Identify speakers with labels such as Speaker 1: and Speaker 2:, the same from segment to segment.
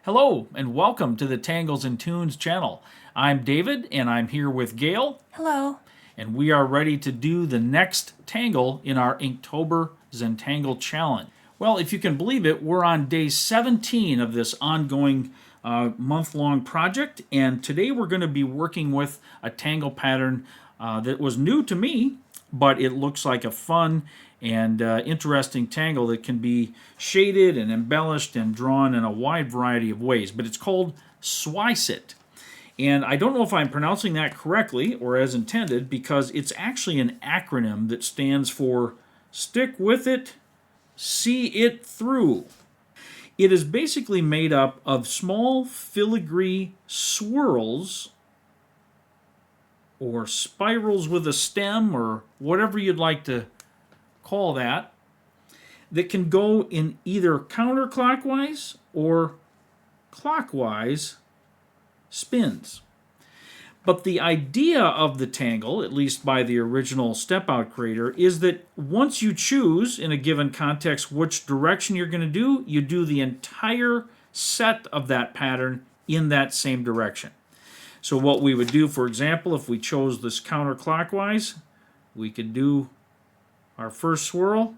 Speaker 1: Hello and welcome to the Tangles and Toons channel. I'm David and I'm here with Gayle.
Speaker 2: Hello.
Speaker 1: And we are ready to do the next tangle in our Inktober Zentangle challenge. Well, if you can believe it, we're on day 17 of this ongoing month-long project, and today we're going to be working with a tangle pattern that was new to me, but it looks like a fun and interesting tangle that can be shaded and embellished and drawn in a wide variety of ways. But it's called SWiSit. And I don't know if I'm pronouncing that correctly or as intended, because it's actually an acronym that stands for Stick With It, See It Through. It is basically made up of small filigree swirls or spirals with a stem or whatever you'd like to call that can go in either counterclockwise or clockwise spins. But the idea of the tangle, at least by the original step-out creator, is that once you choose in a given context which direction you're going to do, you do the entire set of that pattern in that same direction. So what we would do, for example, if we chose this counterclockwise, we could do our first swirl.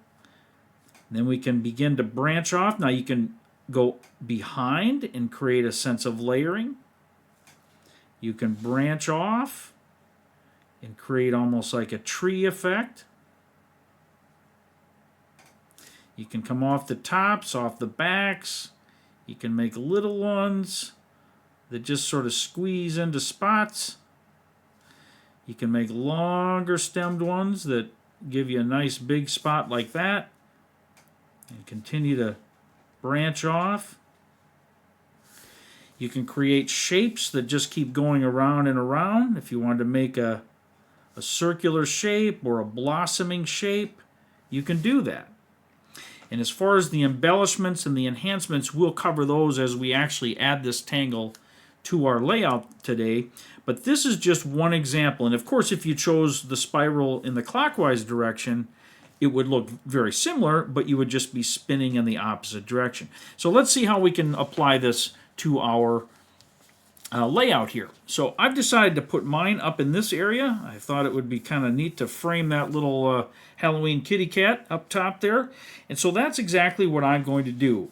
Speaker 1: Then we can begin to branch off. Now you can go behind and create a sense of layering. You can branch off and create almost like a tree effect. You can come off the tops, off the backs. You can make little ones that just sort of squeeze into spots. You can make longer stemmed ones that give you a nice big spot like that. And continue to branch off. You can create shapes that just keep going around and around. If you wanted to make a circular shape or a blossoming shape, you can do that. And as far as the embellishments and the enhancements, we'll cover those as we actually add this tangle to our layout today. But this is just one example. And of course, if you chose the spiral in the clockwise direction, it would look very similar, but you would just be spinning in the opposite direction. So let's see how we can apply this to our layout here. So I've decided to put mine up in this area. I thought it would be kind of neat to frame that little Halloween kitty cat up top there. And so that's exactly what I'm going to do.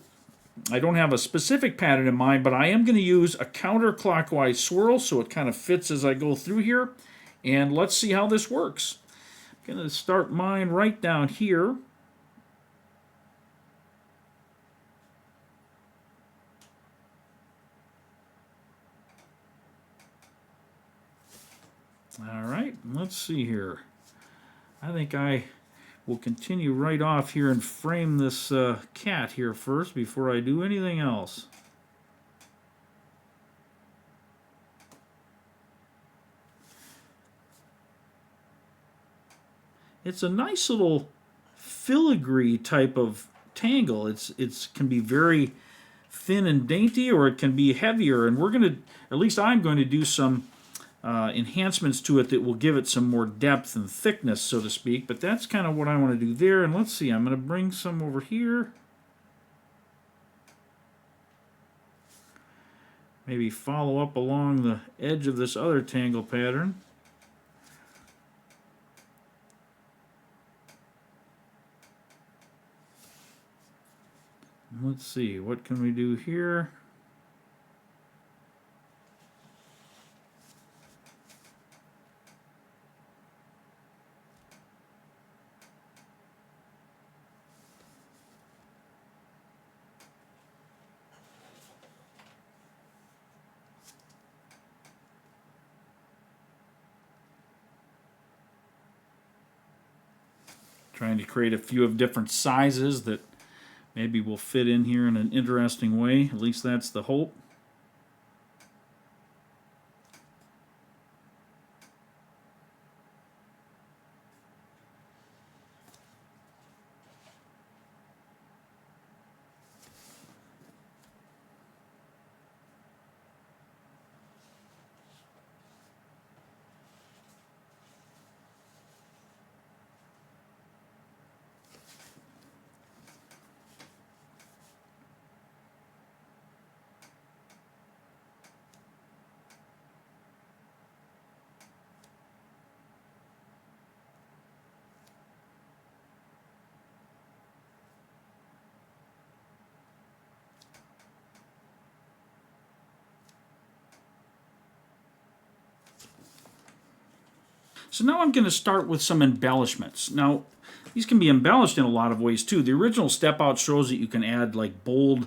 Speaker 1: I don't have a specific pattern in mind, but I am going to use a counterclockwise swirl so it kind of fits as I go through here. And let's see how this works. I'm going to start mine right down here. All right, let's see here. I think I will continue right off here and frame this cat here first before I do anything else. It's a nice little filigree type of tangle. It can be very thin and dainty, or it can be heavier. And we're going to, at least I'm going to do some enhancements to it that will give it some more depth and thickness, so to speak. But that's kind of what I want to do there. And let's see, I'm going to bring some over here. Maybe follow up along the edge of this other tangle pattern. Let's see, what can we do here? Trying to create a few of different sizes that maybe will fit in here in an interesting way. At least that's the hope. So now I'm going to start with some embellishments. Now, these can be embellished in a lot of ways too. The original step out shows that you can add like bold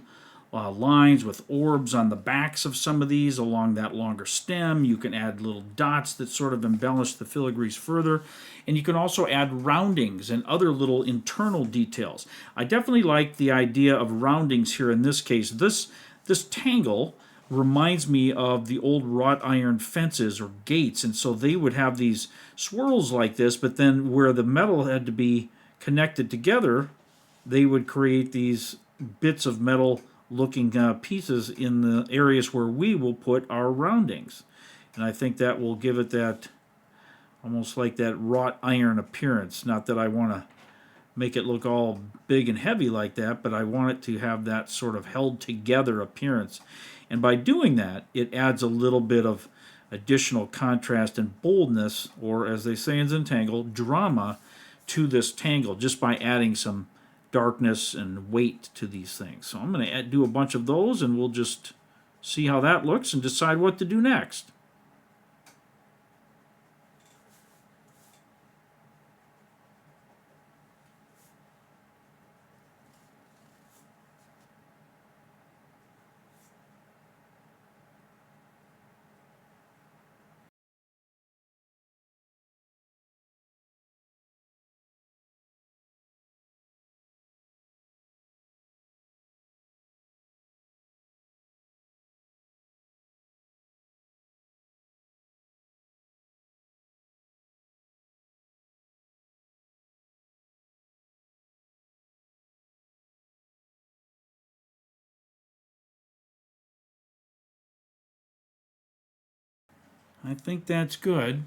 Speaker 1: lines with orbs on the backs of some of these along that longer stem. You can add little dots that sort of embellish the filagrees further. And you can also add roundings and other little internal details. I definitely like the idea of roundings here in this case. This tangle reminds me of the old wrought iron fences or gates, and so they would have these swirls like this, but then where the metal had to be connected together, they would create these bits of metal looking pieces in the areas where we will put our roundings. And I think that will give it that almost like that wrought iron appearance. Not that I want to make it look all big and heavy like that, but I want it to have that sort of held together appearance. And by doing that, it adds a little bit of additional contrast and boldness, or as they say in Zentangle, drama, to this tangle, just by adding some darkness and weight to these things. So I'm going to do a bunch of those, and we'll just see how that looks and decide what to do next. I think that's good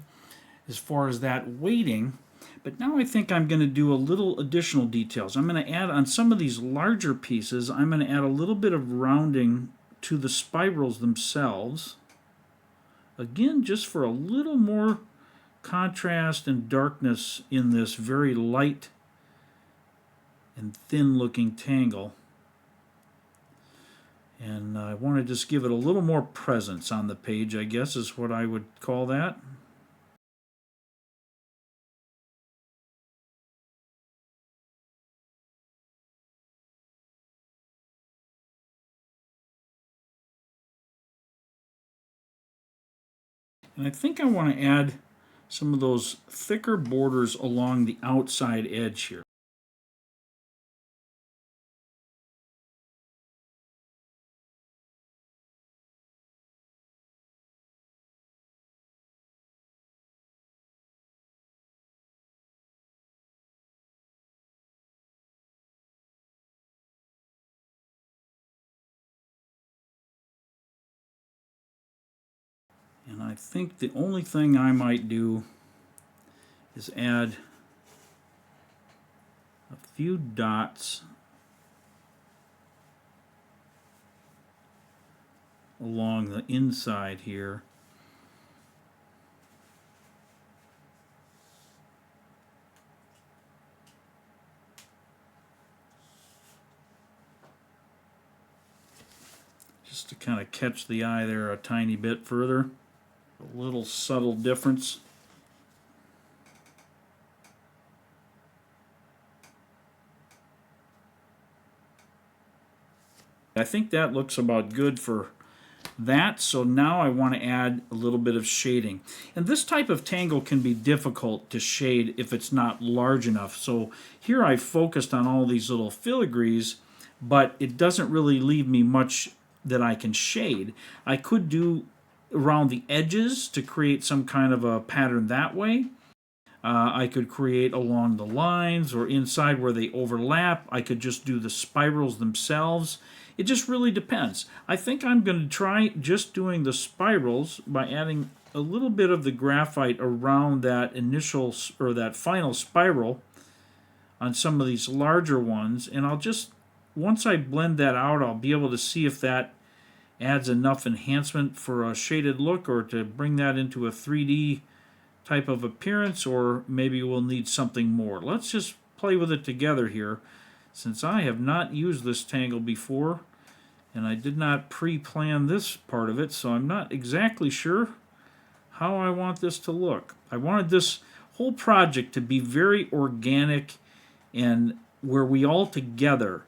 Speaker 1: as far as that weighting. But now I think I'm going to do a little additional details. I'm going to add on some of these larger pieces, I'm going to add a little bit of rounding to the spirals themselves. Again, just for a little more contrast and darkness in this very light and thin looking tangle. And I want to just give it a little more presence on the page, I guess is what I would call that. And I think I want to add some of those thicker borders along the outside edge here. And I think the only thing I might do is add a few dots along the inside here. Just to kind of catch the eye there a tiny bit further. A little subtle difference. I think that looks about good for that. So now I want to add a little bit of shading. And this type of tangle can be difficult to shade if it's not large enough. So here I focused on all these little filigrees, but it doesn't really leave me much that I can shade. I could do around the edges to create some kind of a pattern that way. I could create along the lines or inside where they overlap. I could just do the spirals themselves. It just really depends. I think I'm going to try just doing the spirals by adding a little bit of the graphite around that initial or that final spiral on some of these larger ones, and I'll just, once I blend that out, I'll be able to see if that adds enough enhancement for a shaded look or to bring that into a 3D type of appearance, or maybe we'll need something more. Let's just play with it together here, since I have not used this tangle before and I did not pre-plan this part of it, so I'm not exactly sure how I want this to look. I wanted this whole project to be very organic and where we all together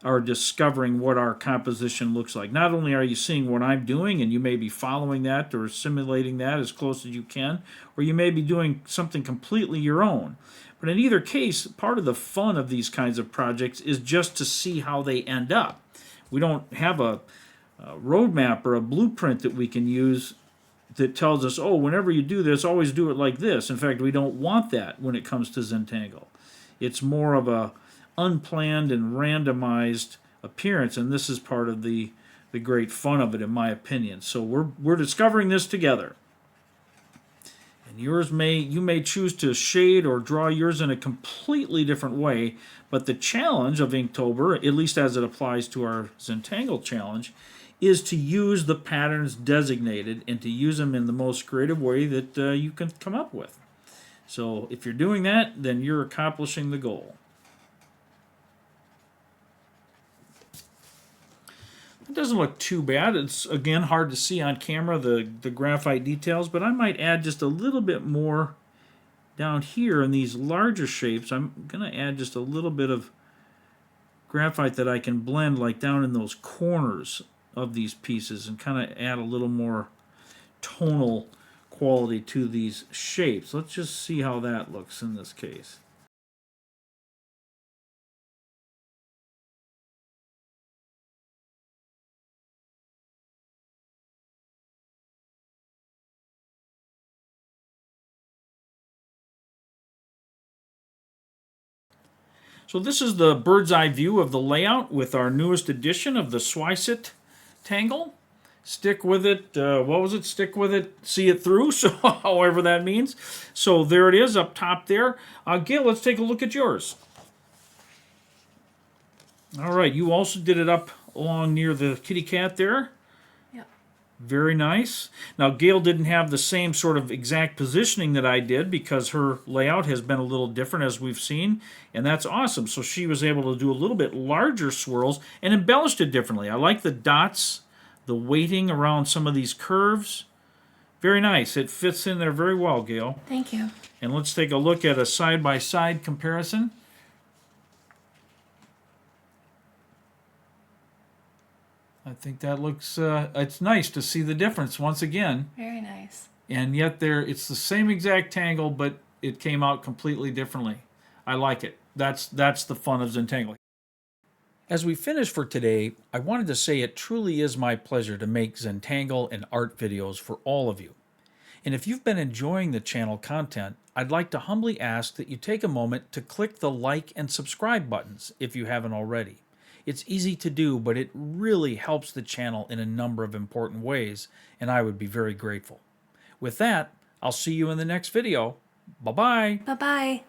Speaker 1: are discovering what our composition looks like. Not only are you seeing what I'm doing, and you may be following that or simulating that as close as you can, or you may be doing something completely your own. But in either case, part of the fun of these kinds of projects is just to see how they end up. We don't have a roadmap or a blueprint that we can use that tells us, oh, whenever you do this, always do it like this. In fact, we don't want that when it comes to Zentangle. It's more of a unplanned and randomized appearance, and this is part of the great fun of it, in my opinion. So we're discovering this together. And you may choose to shade or draw yours in a completely different way, but the challenge of Inktober, at least as it applies to our Zentangle challenge, is to use the patterns designated and to use them in the most creative way that you can come up with. So if you're doing that, then you're accomplishing the goal. It doesn't look too bad. It's, again, hard to see on camera, the graphite details, but I might add just a little bit more down here in these larger shapes. I'm going to add just a little bit of graphite that I can blend like down in those corners of these pieces and kind of add a little more tonal quality to these shapes. Let's just see how that looks in this case. So this is the bird's eye view of the layout with our newest edition of the SWiSit Tangle. Stick with it. What was it? Stick with it. See it through. So however that means. So there it is up top there. Gayle, let's take a look at yours. All right. You also did it up along near the kitty cat there. Very nice. Now, Gayle didn't have the same sort of exact positioning that I did because her layout has been a little different, as we've seen, and that's awesome. So she was able to do a little bit larger swirls and embellished it differently. I like the dots, the weighting around some of these curves. Very nice. It fits in there very well, Gayle.
Speaker 2: Thank you.
Speaker 1: And let's take a look at a side-by-side comparison. I think that looks, it's nice to see the difference once again.
Speaker 2: Very nice.
Speaker 1: And yet it's the same exact tangle, but it came out completely differently. I like it. That's the fun of Zentangle. As we finish for today, I wanted to say it truly is my pleasure to make Zentangle and art videos for all of you. And if you've been enjoying the channel content, I'd like to humbly ask that you take a moment to click the like and subscribe buttons if you haven't already. It's easy to do, but it really helps the channel in a number of important ways, and I would be very grateful. With that, I'll see you in the next video. Bye-bye.
Speaker 2: Bye-bye.